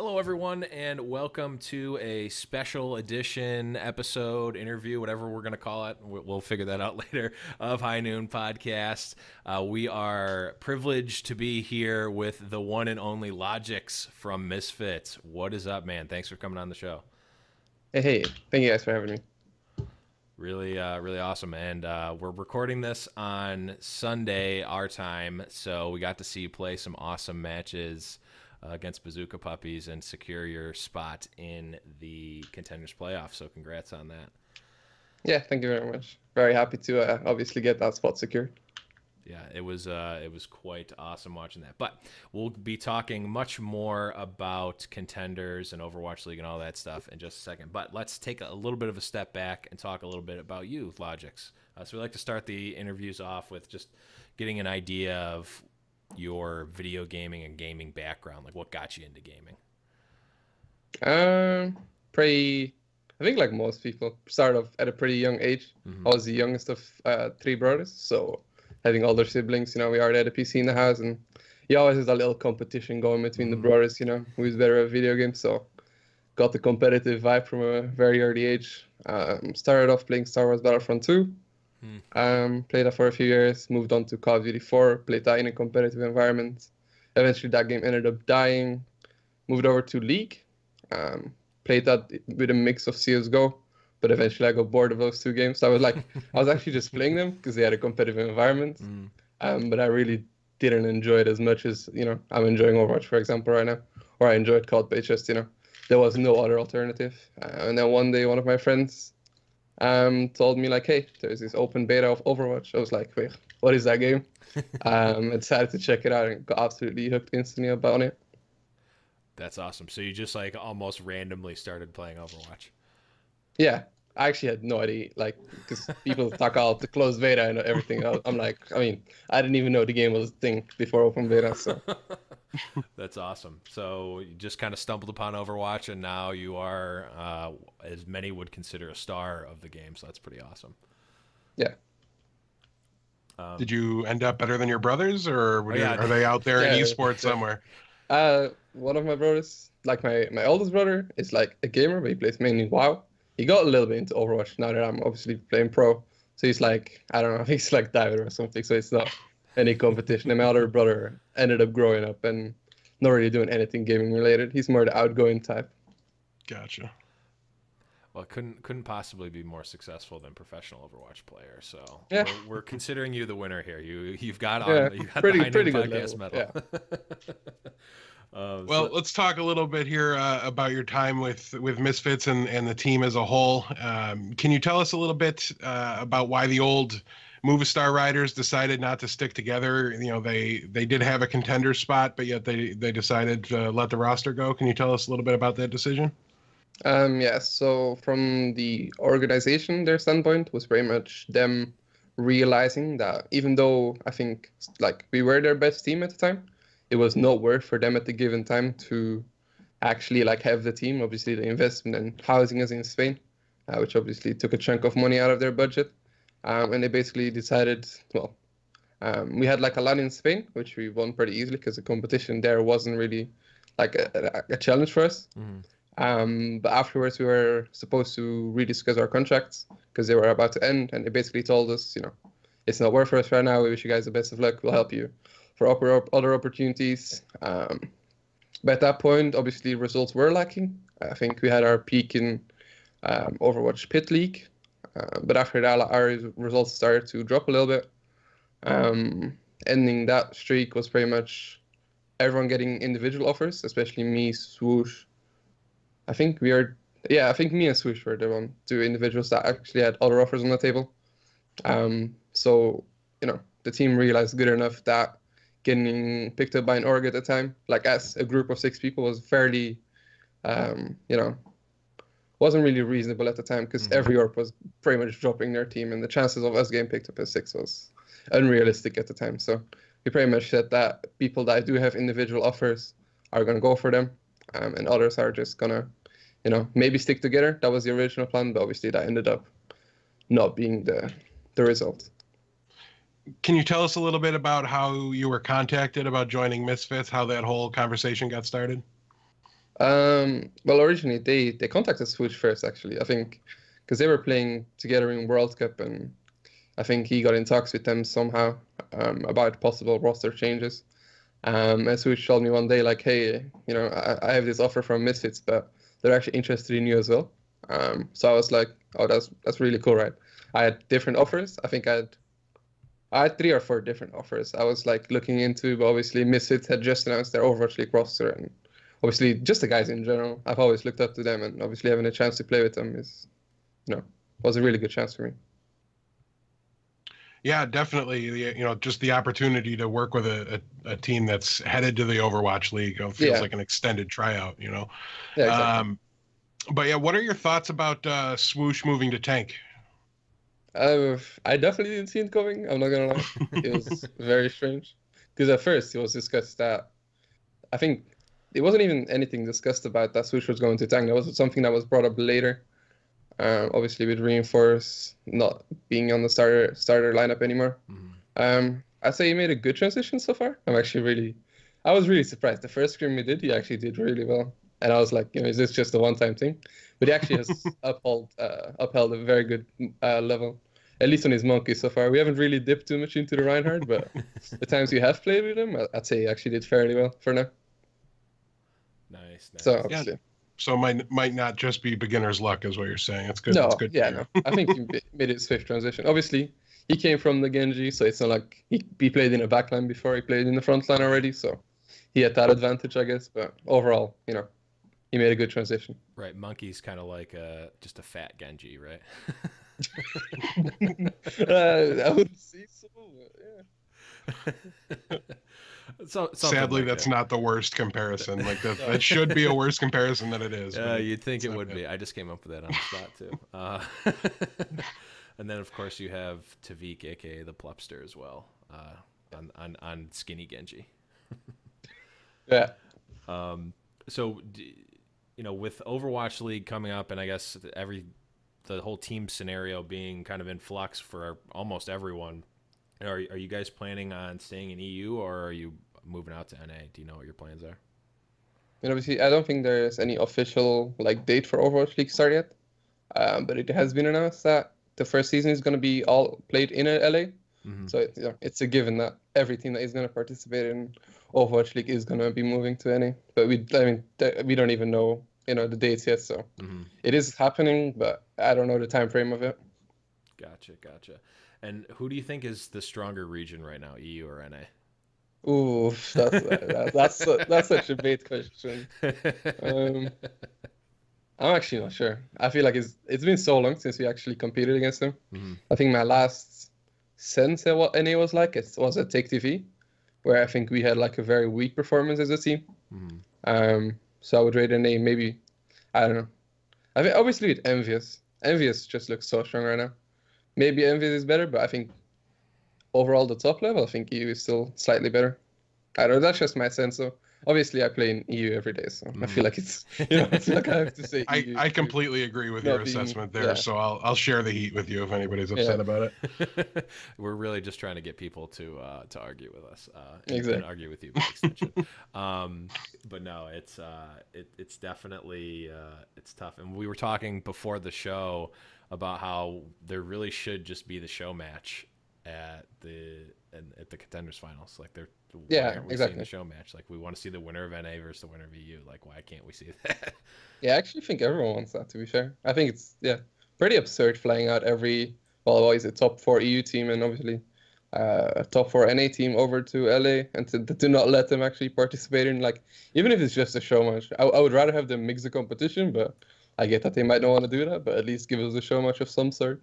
Hello, everyone, and welcome to a special edition episode, interview, whatever we're going to call it. We'll figure that out later, of High Noon Podcast. We are privileged to be here with the one and only Logix from Misfits. What is up, man? Thanks for coming on the show. Hey, thank you guys for having me. Really awesome. And we're recording this on Sunday, our time, so we got to see you play some awesome matches against Bazooka Puppies and secure your spot in the Contenders playoff. So congrats on that. Yeah, thank you very much. Very happy to obviously get that spot secured. Yeah, it was quite awesome watching that. But we'll be talking much more about Contenders and Overwatch League and all that stuff in just a second. But let's take a little bit of a step back and talk a little bit about you, Logix. So we like to start the interviews off with just getting an idea of your video gaming and gaming background, like what got you into gaming. I think like most people start off at a pretty young age. I was the youngest of three brothers, so having older siblings, we already had a PC in the house, and you always had a little competition going between the brothers, who's better at video games. So got the competitive vibe from a very early age. Started off playing Star Wars Battlefront 2. Played that for a few years, moved on to Call of Duty 4, played that in a competitive environment. Eventually that game ended up dying. Moved over to League, played that with a mix of CSGO, but eventually I got bored of those two games. So I was actually just playing them because they had a competitive environment, but I really didn't enjoy it as much as, I'm enjoying Overwatch, for example, right now, or I enjoyed COD, but it's just, there was no other alternative. And then one day one of my friends told me like, hey, there's this open beta of Overwatch. I was like, wait, what is that game? I decided to check it out and got absolutely hooked instantly about it. That's awesome. So you just like almost randomly started playing Overwatch. Yeah, I actually had no idea, like, because people talk about the closed beta and everything. I'm like, I didn't even know the game was a thing before open beta, so. That's awesome. So you just kind of stumbled upon Overwatch, and now you are, as many would consider, a star of the game. So that's pretty awesome. Yeah. Did you end up better than your brothers, or are they out there in esports somewhere? One of my brothers, like my oldest brother, is like a gamer, but he plays mainly WoW. He got a little bit into Overwatch now that I'm obviously playing pro. So he's like, I don't know, he's like David or something. So it's not any competition. And my other brother ended up growing up and not really doing anything gaming related. He's more the outgoing type. Gotcha. Well, couldn't possibly be more successful than professional Overwatch player. So yeah, we're considering you the winner here. You've got pretty the High Noon good Podcast level. medal. Yeah. Well, let's talk a little bit here about your time with Misfits and the team as a whole. Can you tell us a little bit about why the old Movistar riders decided not to stick together? They did have a contender spot, but yet they decided to let the roster go. Can you tell us a little bit about that decision? Yeah, so from the organization, their standpoint was very much them realizing that even though I think like we were their best team at the time, it was not worth for them at the given time to actually like have the team. Obviously, the investment in housing us in Spain, which obviously took a chunk of money out of their budget. And they basically decided, well, we had like a LAN in Spain, which we won pretty easily because the competition there wasn't really like a challenge for us. But afterwards, we were supposed to rediscuss our contracts because they were about to end. And they basically told us, it's not worth for us right now. We wish you guys the best of luck. We'll help you for other opportunities. But at that point, obviously, results were lacking. I think we had our peak in Overwatch Pit League. But after that, our results started to drop a little bit. Ending that streak was pretty much everyone getting individual offers, especially me, Swoosh. I think me and Swoosh were the two individuals that actually had other offers on the table. So, the team realized good enough that getting picked up by an org at the time, like as a group of 6 people, was fairly, wasn't really reasonable at the time because every org was pretty much dropping their team, and the chances of us getting picked up as 6 was unrealistic at the time. So we pretty much said that people that do have individual offers are going to go for them, and others are just going to, maybe stick together. That was the original plan, but obviously that ended up not being the result. Can you tell us a little bit about how you were contacted about joining Misfits, how that whole conversation got started? Well, originally they contacted Swoosh first, actually. I think because they were playing together in World Cup, and I think he got in talks with them somehow about possible roster changes. And Swoosh told me one day, like, hey, you know, I have this offer from Misfits, but they're actually interested in you as well. So I was like, oh, that's really cool, right? I had different offers. I think I had 3 or 4 different offers. I was like looking into, but obviously Misfits had just announced their Overwatch League roster, and obviously just the guys in general. I've always looked up to them, and obviously having a chance to play with them is, you know, was a really good chance for me. Yeah, definitely. You know, just the opportunity to work with a team that's headed to the Overwatch League feels like an extended tryout. You know. Yeah, exactly. But yeah, what are your thoughts about Swoosh moving to tank? I definitely didn't see it coming. I'm not gonna lie. It was very strange because at first it was discussed that I think it wasn't even anything discussed about that Swoosh was going to tank. That was something that was brought up later. Obviously with Reinforce not being on the starter lineup anymore. I'd say he made a good transition so far. I was really surprised. The first scrim he did, he actually did really well. And I was like, you know, is this just a one-time thing? But he actually has upheld a very good level, at least on his monkey so far. We haven't really dipped too much into the Reinhardt, but the times we have played with him, I'd say he actually did fairly well for now. Nice. So obviously. Yeah. So might not just be beginner's luck, is what you're saying. It's good. No, it's good. No. I think he made his swift transition. Obviously, he came from the Genji, so it's not like he played in a backline before. He played in the front line already, so he had that advantage, I guess. But overall, you know, he made a good transition. Right, Monkey's kind of like just a fat Genji, right? I wouldn't say so, but yeah. So sadly, like that's not the worst comparison. Like that should be a worse comparison than it is. You'd think it would be. I just came up with that on the spot too. And then of course you have Tavik, aka the Plupster, as well, on skinny Genji. Yeah. So, you know, with Overwatch League coming up, and I guess the whole team scenario being kind of in flux for almost everyone. Are you guys planning on staying in EU, or are you moving out to NA? Do you know what your plans are? And obviously, I don't think there's any official like date for Overwatch League start yet, but it has been announced that the first season is going to be all played in LA. So it's a given that every team that is going to participate in Overwatch League is going to be moving to NA. But we don't even know, you know, the dates yet. So it is happening, but I don't know the time frame of it. Gotcha. And who do you think is the stronger region right now, EU or NA? Ooh, that's such a bait question. I'm actually not sure. I feel like it's been so long since we actually competed against them. I think my last sense of what NA was like was at Take TV, where I think we had like a very weak performance as a team. So I would rate NA maybe, I don't know. I think obviously with Envious just looks so strong right now. Maybe Envious is better, but I think overall the top level, I think EU is still slightly better. I don't know, that's just my sense. So obviously I play in EU every day, so I feel like it's, you know, I feel like I have to say EU. I completely agree with your assessment there, so I'll share the heat with you if anybody's upset about it. We're really just trying to get people to argue with us, and argue with you by extension. But no, it's definitely it's tough. And we were talking before the show about how there really should just be the show match at the Contenders Finals. Like why aren't we seeing the show match? Like we want to see the winner of NA versus the winner of EU. Like why can't we see that? Yeah, I actually think everyone wants that, to be fair. I think it's pretty absurd flying out always a top 4 EU team and obviously a top 4 NA team over to LA and to not let them actually participate in, like, even if it's just a show match. I would rather have them mix the competition, but I get that they might not want to do that, but at least give us a show match of some sort.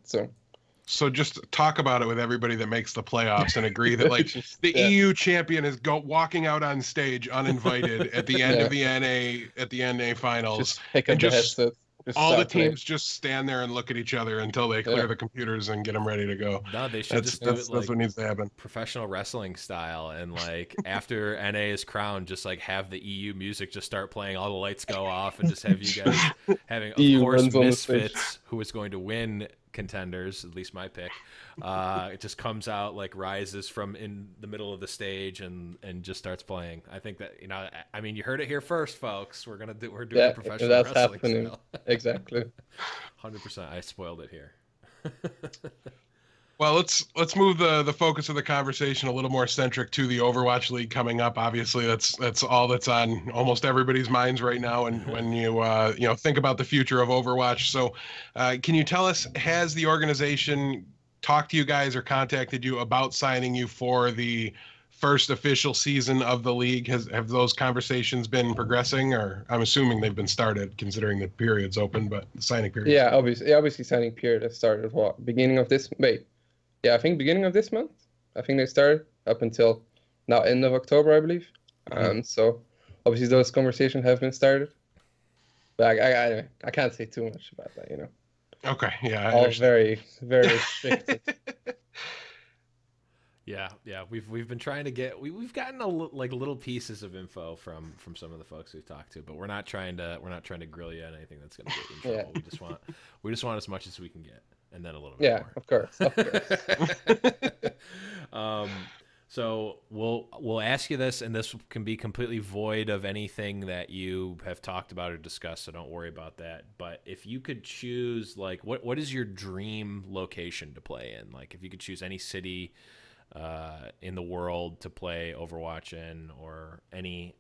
So just talk about it with everybody that makes the playoffs and agree that like the EU champion is walking out on stage uninvited at the end of the NA finals. Just pick up the headset. All the teams just stand there and look at each other until they clear the computers and get them ready to go. No, they should just do it like that's what needs to happen. Professional wrestling style, and like after NA is crowned, just like have the EU music just start playing, all the lights go off, and just have you guys having, of course, Misfits, who is going to win Contenders, at least my pick. It just comes out, like rises from in the middle of the stage and just starts playing. I think that, I mean, you heard it here first, folks. We're doing Yeah, a professional that's wrestling happening. style. Exactly. 100%. I spoiled it here. Well, let's move the focus of the conversation a little more centric to the Overwatch League coming up. Obviously, that's all that's on almost everybody's minds right now, and when you think about the future of Overwatch. So, can you tell us, has the organization talked to you guys or contacted you about signing you for the first official season of the league? Have those conversations been progressing, or I'm assuming they've been started considering the period's open, but the signing period. Yeah, obviously signing period has started beginning of this May. Yeah, I think beginning of this month. I think they started up until now, end of October, I believe. So obviously those conversations have been started. But I can't say too much about that, Okay, yeah. All very, very restricted. Yeah. We've been trying to get we've gotten little pieces of info from some of the folks we've talked to, but we're not trying to grill you on anything that's going to get you in trouble. Yeah. We just want as much as we can get, and then a little bit more. Yeah, of course. So we'll ask you this, and this can be completely void of anything that you have talked about or discussed, so don't worry about that. But if you could choose, like, what is your dream location to play in? Like, if you could choose any city in the world to play Overwatch in, or any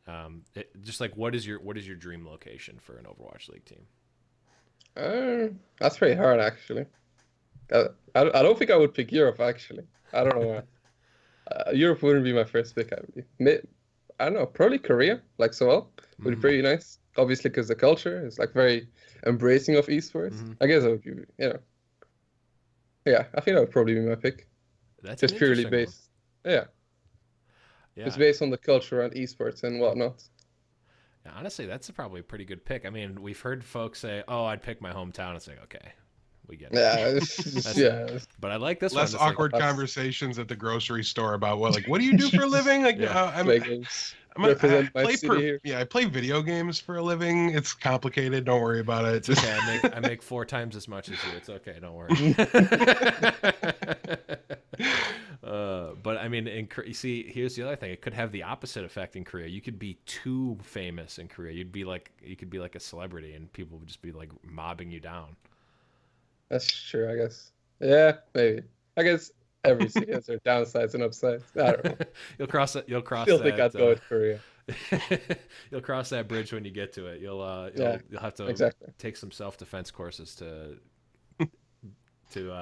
just like what is your dream location for an Overwatch League team? That's pretty hard, actually. I don't think I would pick Europe, actually. I don't know why. Europe wouldn't be my first pick, I believe. I don't know, probably Korea, like Seoul, would be pretty nice. Obviously, because the culture is like very embracing of esports. I guess it would be, yeah, I think that would probably be my pick. That's just purely based, yeah. It's based on the culture around esports and whatnot. Yeah, honestly, that's probably a pretty good pick. I mean, we've heard folks say, "Oh, I'd pick my hometown." It's like, okay, we get it. Yeah. But I like this less one. awkward conversations at the grocery store about what do you do for a living? Like, I play video games for a living. It's complicated. Don't worry about it. It's okay. I make 4 times as much as you. It's okay. Don't worry. But I mean, you see, here's the other thing. It could have the opposite effect in Korea. You could be too famous in Korea. You could be like a celebrity, and people would just be like mobbing you down. That's true, I guess. Yeah, maybe. I guess every city has their downsides and upsides. I don't know. You'll cross that. Still think I'd go with Korea. You'll cross that bridge when you get to it. You'll have to take some self-defense courses to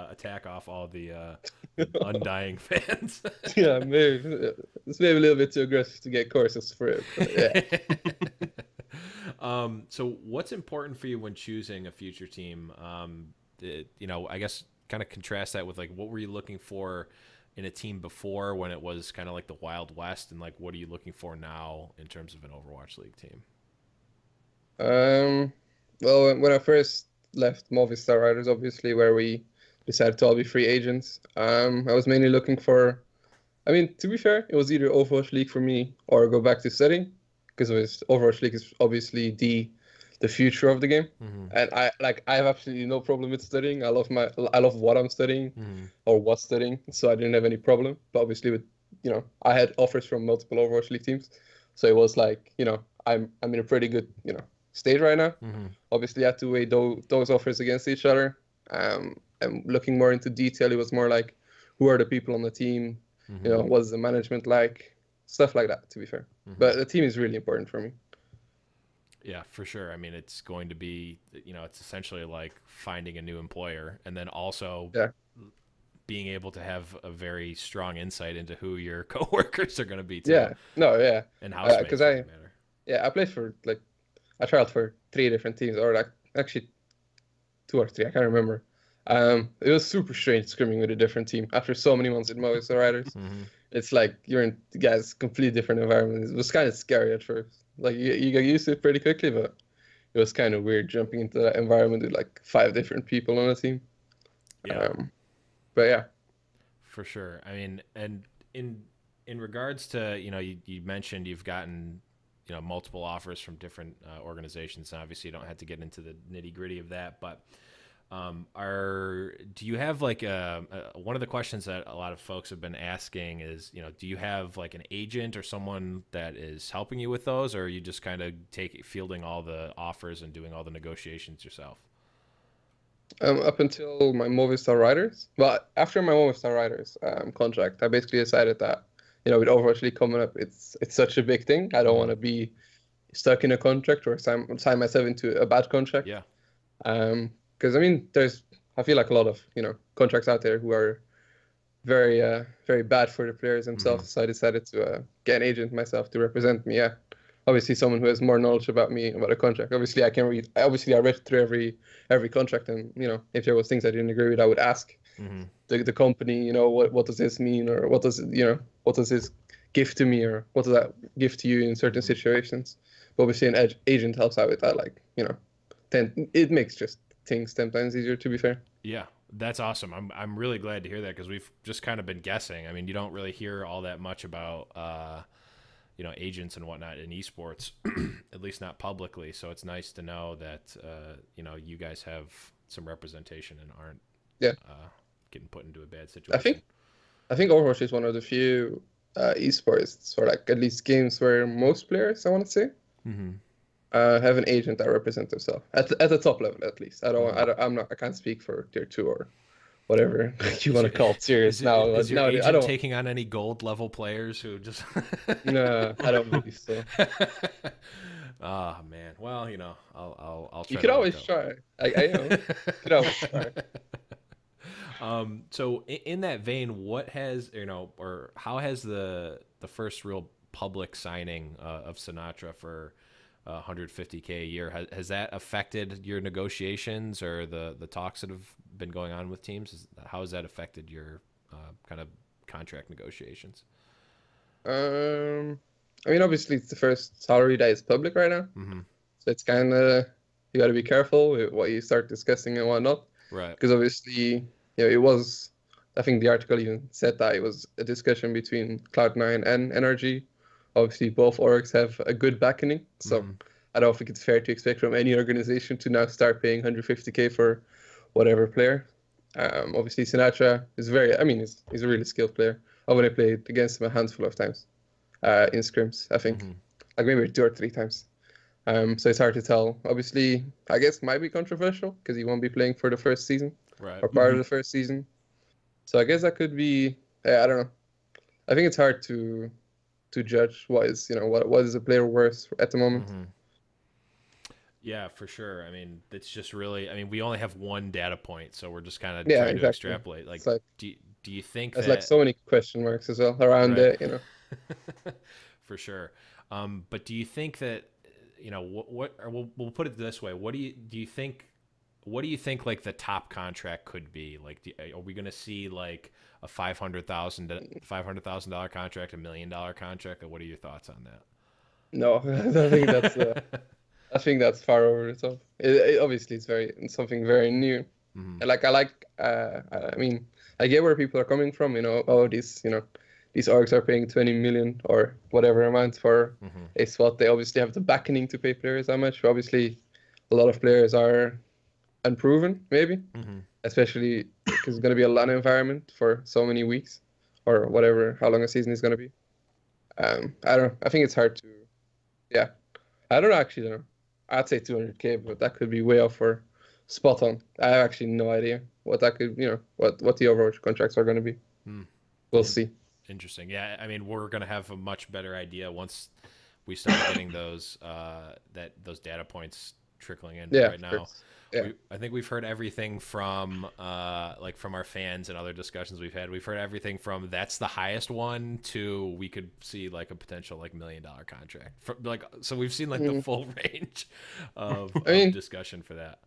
attack off all the undying fans. Yeah, maybe it's maybe a little bit too aggressive to get courses for it. But yeah. So what's important for you when choosing a future team? I guess kind of contrast that with, like, what were you looking for in a team before, when it was kind of like the Wild West, and like what are you looking for now in terms of an Overwatch League team? Well, when I first left Movistar Riders, obviously, where we decided to all be free agents, I was mainly looking for, I mean, to be fair, it was either Overwatch League for me or go back to studying, because Overwatch League is obviously the future of the game. And I have absolutely no problem with studying. I love what I'm studying or what's studying, so I didn't have any problem. But obviously, with I had offers from multiple Overwatch League teams, so it was like, I'm in a pretty good state right now. Obviously, I had to weigh those offers against each other. And looking more into detail, it was more like, who are the people on the team? What's the management like? Stuff like that, to be fair. But the team is really important for me. Yeah, for sure. I mean, it's going to be, it's essentially like finding a new employer, and then also being able to have a very strong insight into who your coworkers are going to be too. Yeah, no, yeah. And housemates, because I played for, I tried for 3 different teams, or actually 2 or 3, I can't remember. It was super strange scrimming with a different team after so many months with Movistar Riders. It's like you're in the guys' completely different environment. It was kind of scary at first. Like you got used to it pretty quickly, but it was kind of weird jumping into that environment with like 5 different people on a team. Yeah. But yeah. For sure. I mean, and in regards to, you mentioned you've gotten, multiple offers from different organizations, and obviously you don't have to get into the nitty-gritty of that, but Do you have like one of the questions that a lot of folks have been asking is, do you have like an agent or someone that is helping you with those, or are you just kind of fielding all the offers and doing all the negotiations yourself? Up until my Movistar Riders, well, after my Movistar Riders contract, I basically decided that, with Overwatch League coming up, it's such a big thing. I don't want to be stuck in a contract or sign myself into a bad contract. Yeah. Because I feel like a lot of contracts out there who are very very bad for the players themselves. So I decided to get an agent myself to represent me. Yeah, obviously someone who has more knowledge about me about a contract. Obviously I can read. Obviously I read through every contract, and if there was things I didn't agree with, I would ask the company. What does this mean, or what does this give to me, or what does that give to you in certain situations. But obviously an agent helps out with that. Like then it makes just things 10 times easier, to be fair. Yeah, that's awesome. I'm really glad to hear that, because we've just kind of been guessing. I mean, you don't really hear all that much about agents and whatnot in esports, at least not publicly. So it's nice to know that you guys have some representation and aren't getting put into a bad situation. I think Overwatch is one of the few esports, or like at least games, where most players, I want to say, have an agent that represents themselves at the top level, at least. I can't speak for tier 2 or whatever you want to call it serious now. Is your agent taking on any gold level players who just? No, I don't believe so. Oh man, well, I'll try. You could always try. I know. You could always try. So in that vein, what has or how has the first real public signing of Sinatra for 150K a year, has that affected your negotiations or the talks that have been going on with teams? How has that affected your kind of contract negotiations? Obviously it's the first salary that is public right now, so it's kind of, you got to be careful with what you start discussing and whatnot, right? Because obviously it was, I think the article even said that it was a discussion between Cloud9 and NRG. Obviously, both orgs have a good backing, so I don't think it's fair to expect from any organization to now start paying 150K for whatever player. Obviously, Sinatra is he's a really skilled player. I've only played against him a handful of times in scrims, I think, like maybe 2 or 3 times. So it's hard to tell. Obviously, I guess it might be controversial because he won't be playing for the first season, right, or part of the first season. So I guess that could be. I don't know. I think it's hard to judge what is a player worth at the moment. Yeah, for sure. I mean, it's just really, we only have one data point, so we're just kind of trying to extrapolate. Like do you think there's like so many question marks as well around it, For sure. But do you think that, we'll put it this way. What do you think like the top contract could be? Like, are we going to see like a $500,000 contract, $1 million contract? Or what are your thoughts on that? No, I think that's I think that's far over the top. Obviously it's something very new. And like I get where people are coming from. These orgs are paying 20 million or whatever amount for a spot. They obviously have the backing to pay players that much. Obviously, a lot of players are unproven, maybe, especially because it's going to be a LAN environment for so many weeks or whatever, how long a season is going to be. I don't know. I think it's hard to, I don't actually know. I'd say 200K, but that could be way off for spot on. I have actually no idea what that could, what the Overwatch contracts are going to be. We'll see. Interesting. Yeah, we're going to have a much better idea once we start getting those those data points trickling in. Right now. Yeah. I think we've heard everything from from our fans and other discussions we've had. We've heard everything from that's the highest one to we could see like a potential like $1 million contract. So we've seen like the full range of discussion for that.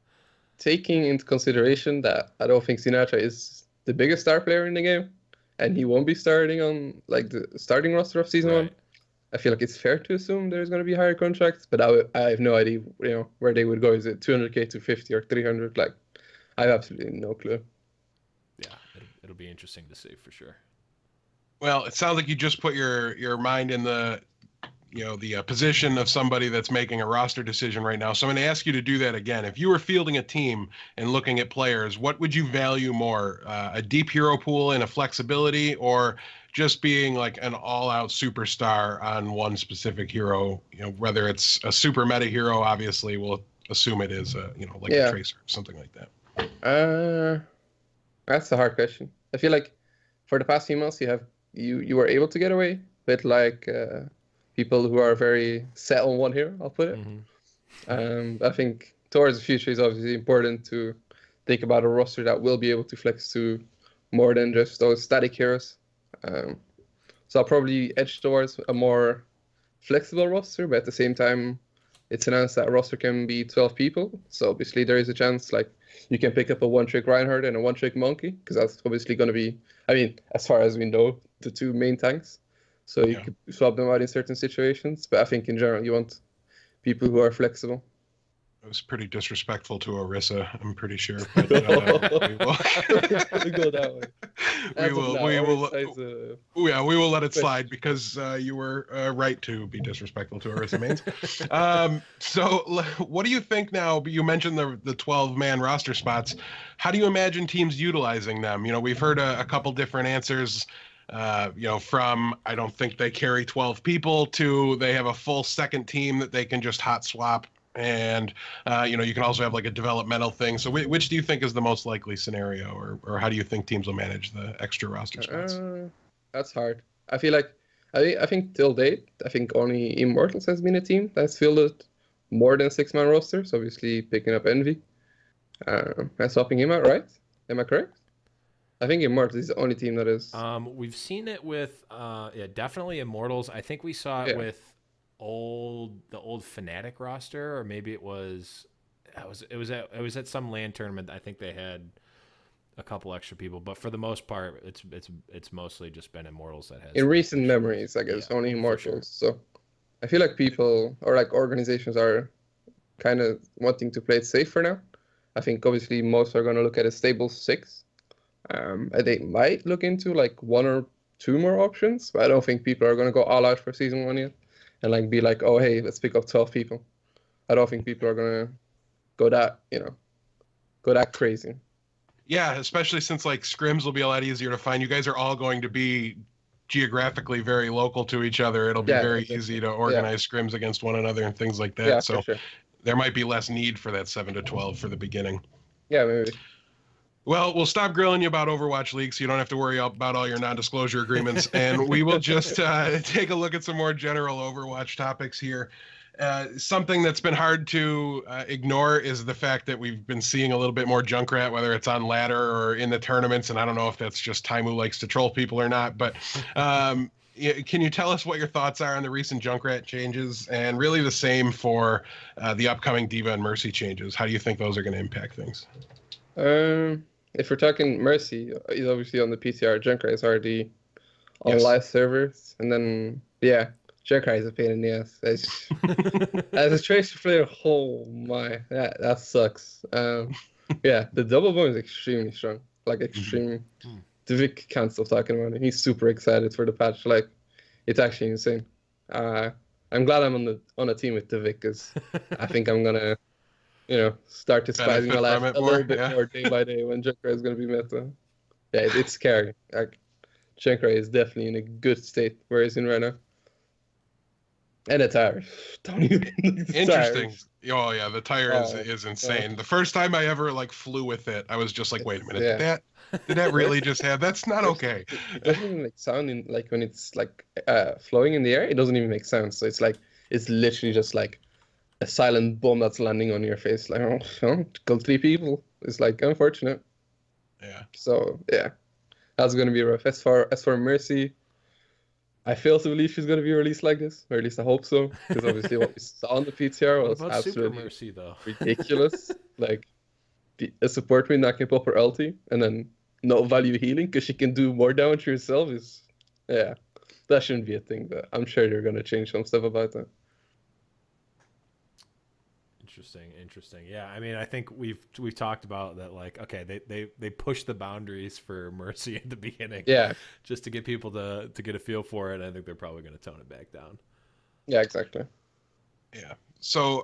Taking into consideration that I don't think Sinatra is the biggest star player in the game, and he won't be starting on like the starting roster of season 1. I feel like it's fair to assume there's going to be higher contracts, but I have no idea, where they would go. Is it 200K to 50 or 300? Like, I have absolutely no clue. Yeah, it'll be interesting to see for sure. Well, it sounds like you just put your mind in the the position of somebody that's making a roster decision right now. So I'm going to ask you to do that again. If you were fielding a team and looking at players, what would you value more, a deep hero pool and a flexibility, or just being like an all-out superstar on one specific hero? Whether it's a super meta hero, obviously we'll assume it is a Tracer or something like that. That's a hard question. I feel like for the past few months you were able to get away with like people who are very set on one hero, I'll put it. I think towards the future, it's obviously important to think about a roster that will be able to flex to more than just those static heroes. So I'll probably edge towards a more flexible roster, but at the same time, it's announced that a roster can be 12 people. So obviously there is a chance like you can pick up a one-trick Reinhardt and a one-trick Monkey, because that's obviously going to be, I mean, as far as we know, the two main tanks. So you could swap them out in certain situations. But I think in general, you want people who are flexible. It was pretty disrespectful to Orisa, I'm pretty sure. But, we go that way. We will let it slide because you were right to be disrespectful to Orisa mains. So what do you think now? You mentioned the 12-man roster spots. How do you imagine teams utilizing them? We've heard a couple different answers. From I don't think they carry 12 people to they have a full second team that they can just hot swap. And, you can also have like a developmental thing. So which do you think is the most likely scenario, or how do you think teams will manage the extra roster spots? That's hard. I feel like, I think till date, I think only Immortals has been a team that's fielded more than 6-man rosters, obviously picking up Envy and swapping him out, right? Am I correct? I think Immortals is the only team that is. We've seen it with, definitely Immortals. I think we saw it with the old Fnatic roster, or maybe it was at some LAN tournament. I think they had a couple extra people, but for the most part, it's mostly just been Immortals that has. In recent memories, I guess only Immortals. Sure. So I feel like people or like organizations are kind of wanting to play it safe for now. I think obviously most are going to look at a stable 6. They might look into like 1 or 2 more options, but I don't think people are going to go all out for season 1 yet and like be like, oh hey, let's pick up 12 people. I don't think people are going to go that crazy. Yeah, especially since like scrims will be a lot easier to find. You guys are all going to be geographically very local to each other. It'll be very easy to organize scrims against one another and things like that. Yeah, so for sure. There might be less need for that 7 to 12 for the beginning. Yeah, maybe. Well, we'll stop grilling you about Overwatch League so you don't have to worry about all your non-disclosure agreements, and we will just take a look at some more general Overwatch topics here. Something that's been hard to ignore is the fact that we've been seeing a little bit more Junkrat, whether it's on ladder or in the tournaments, and I don't know if that's just Taimu likes to troll people or not, but can you tell us what your thoughts are on the recent Junkrat changes, and really the same for the upcoming D.Va and Mercy changes? How do you think those are going to impact things? If we're talking Mercy, he's obviously on the PTR. Junkrat is already on live servers. And then, Junkrat is a pain in the ass. As a Tracer player, oh my, that sucks. The double bomb is extremely strong. Like, extremely. Divik can't stop talking about it. He's super excited for the patch. Like, it's actually insane. I'm glad I'm on a team with Divik, because I think I'm going to start despising my life a little bit more day by day when Junkrat is going to be meta. Yeah, it's scary. Like, Junkrat is definitely in a good state where he's in right now. And the tire. Don't even Interesting. Oh, yeah, the tire is insane. The first time I ever, flew with it, I was just like, wait a minute, did that really just have... That's not okay. It doesn't even make sound when it's, flowing in the air. It doesn't even make sound. So it's literally just, a silent bomb that's landing on your face. Like, killed 3 people. It's unfortunate. Yeah. So that's gonna be rough. As far Mercy, I fail to believe she's gonna be released like this, or at least I hope so. Because obviously what we saw on the PTR was absolutely Super Mercy, though? Ridiculous. A support win that can pop her ulti and then no value healing because she can do more damage herself is that shouldn't be a thing. But I'm sure they're gonna change some stuff about that. Interesting. Yeah, I mean, I think we've talked about that. Okay, they push the boundaries for Mercy at the beginning, just to get people to get a feel for it. I think they're probably going to tone it back down. Yeah, exactly. Yeah. So,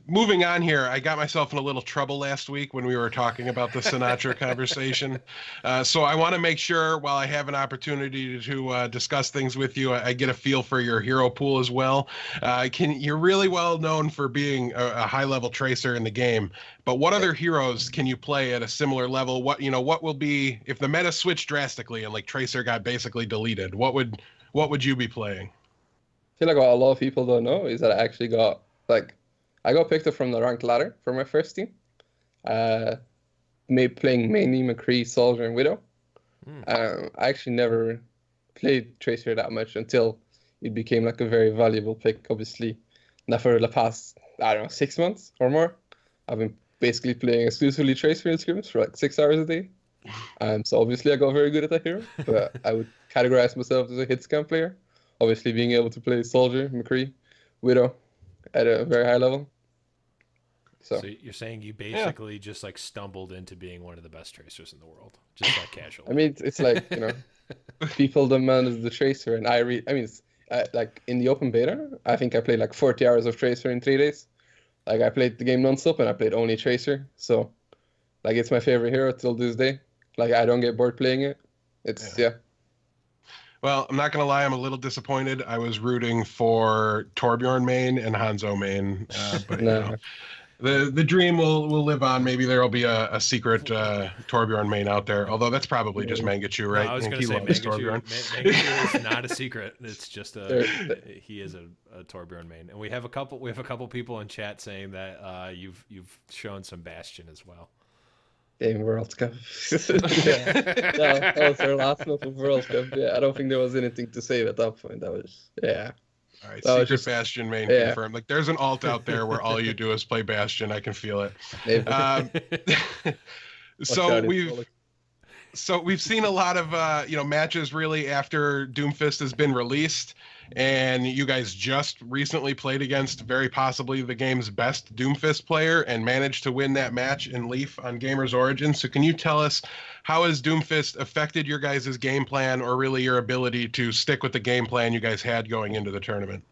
moving on here, I got myself in a little trouble last week when we were talking about the Sinatra conversation. So I want to make sure, while I have an opportunity to discuss things with you, I get a feel for your hero pool as well. You're really well known for being a high-level tracer in the game, but what other heroes can you play at a similar level? What will be if the meta switched drastically and like tracer got basically deleted? What would you be playing? I feel like what a lot of people don't know is that I got picked up from the ranked ladder for my first team. Playing mainly McCree, Soldier, and Widow. I actually never played Tracer that much until it became like a very valuable pick, obviously. Now for the past, I don't know, 6 months or more, I've been basically playing exclusively Tracer in scrims for like 6 hours a day. So obviously I got very good at that hero, but I would categorize myself as a hit scan player. Obviously being able to play Soldier, McCree, Widow at a very high level. So you're saying you basically just like stumbled into being one of the best tracers in the world, just like casually. I mean, it's like, people demanded the tracer, and like in the open beta, I think I played like 40 hours of tracer in 3 days. Like I played the game nonstop, and I played only tracer. So, like, it's my favorite hero till this day. Like I don't get bored playing it. Yeah. Well, I'm not going to lie. I'm a little disappointed. I was rooting for Torbjorn main and Hanzo main, but the dream will live on. Maybe there will be a secret Torbjorn main out there. Although that's probably just Mangachu, right? No, I was going to say Mangachu is not a secret. It's just he is a Torbjorn main, and we have a couple people in chat saying that you've shown some Bastion as well. Game World Cup. That was our last month of World Cup. Yeah, I don't think there was anything to say at that point. That was All right, secret Bastion main confirmed. Like, there's an alt out there where all you do is play Bastion. I can feel it. So we've seen a lot of matches really after Doomfist has been released, and you guys just recently played against very possibly the game's best Doomfist player and managed to win that match in Leaf on Gamers Origin. So can you tell us how has Doomfist affected your guys' game plan, or really your ability to stick with the game plan you guys had going into the tournament?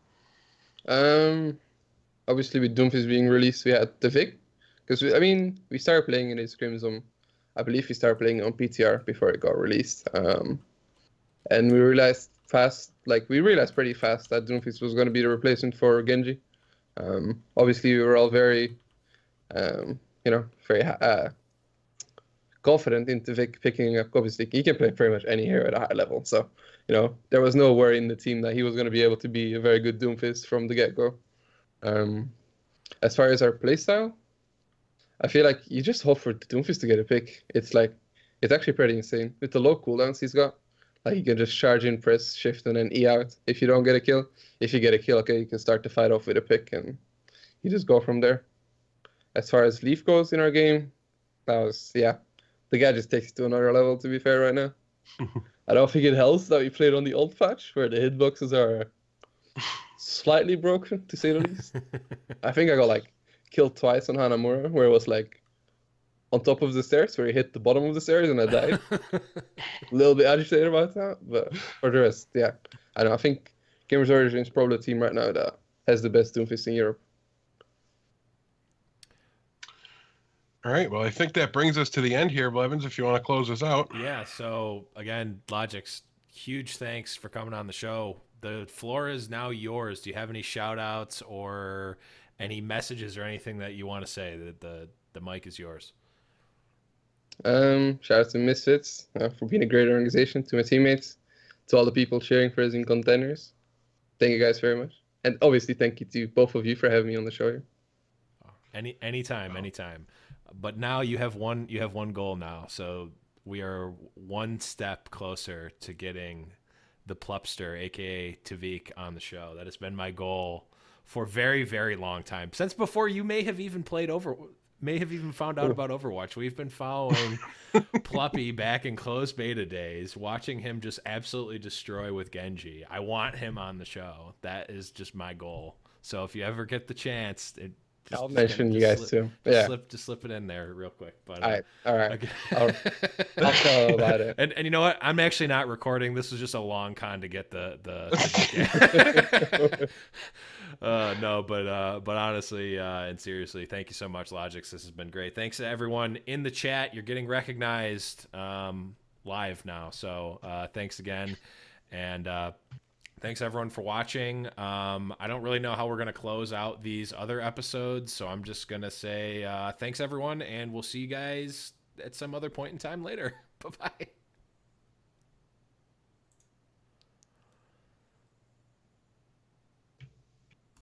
Obviously with Doomfist being released, we had the Vic, because we started playing in his scrims I believe we started playing on PTR before it got released. And we realized pretty fast that Doomfist was going to be the replacement for Genji. Obviously, we were all very, very confident into Vic picking up. Obviously, he can play pretty much any hero at a high level. So, there was no worry in the team that he was going to be able to be a very good Doomfist from the get-go. As far as our playstyle, I feel like you just hope for the Doomfist to get a pick. It's actually pretty insane. With the low cooldowns he's got, like, you can just charge in, press shift, and then E out if you don't get a kill. If you get a kill, okay, you can start the fight off with a pick, and you just go from there. As far as Leaf goes in our game, the guy just takes it to another level, to be fair, right now. I don't think it helps that we played on the old patch, where the hitboxes are slightly broken, to say the least. I think I got, killed twice on Hanamura, where it was on top of the stairs, where he hit the bottom of the stairs and I died. A little bit agitated about that, but for the rest, I think Gamers Origin is probably the team right now that has the best Doomfist in Europe. All right, well, I think that brings us to the end here, Blevins, if you want to close us out. Yeah, so again, Logix, huge thanks for coming on the show. The floor is now yours. Do you have any shout outs or any messages or anything that you want to say? The mic is yours. Shout out to Misfits for being a great organization, to my teammates, to all the people cheering for us in contenders. Thank you guys very much. And obviously thank you to both of you for having me on the show here. Anytime. But now you have one goal now. So we are one step closer to getting the Plupster, aka Tavik, on the show. That has been my goal for a very, very long time. Since before you may have even found out about Overwatch. We've been following Pluppy back in closed beta days, watching him just absolutely destroy with Genji. I want him on the show. That is just my goal. So if you ever get the chance, I'll mention you guys too. Yeah. Just slip it in there real quick. But all right. Okay. I'll tell about it. And you know what? I'm actually not recording. This was just a long con to get the no, but honestly and seriously, thank you so much, Logix. This has been great. Thanks to everyone in the chat. You're getting recognized live now, so thanks again, and thanks everyone for watching. I don't really know how we're gonna close out these other episodes, so I'm just gonna say thanks everyone, and we'll see you guys at some other point in time later. Bye bye.